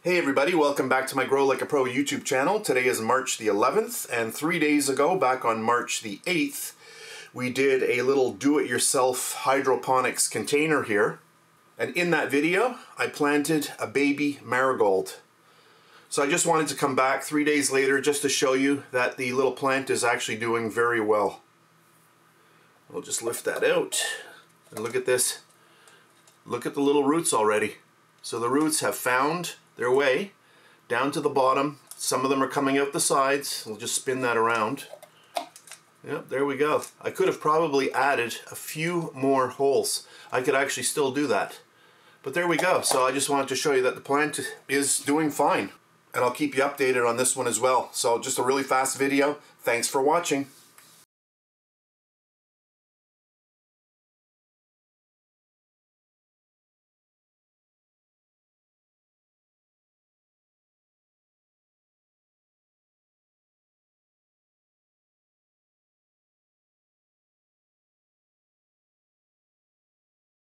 Hey everybody, welcome back to my Grow Like a Pro YouTube channel. Today is March the 11th, and 3 days ago, back on March the 8th, we did a little do-it-yourself hydroponics container here. And in that video, I planted a baby marigold. So I just wanted to come back 3 days later just to show you that the little plant is actually doing very well. We'll just lift that out, and look at this. Look at the little roots already. So the roots have found their way down to the bottom. Some of them are coming out the sides. We'll just spin that around. Yep, there we go. I could have probably added a few more holes. I could actually still do that. But there we go. So I just wanted to show you that the plant is doing fine. And I'll keep you updated on this one as well. So just a really fast video. Thanks for watching.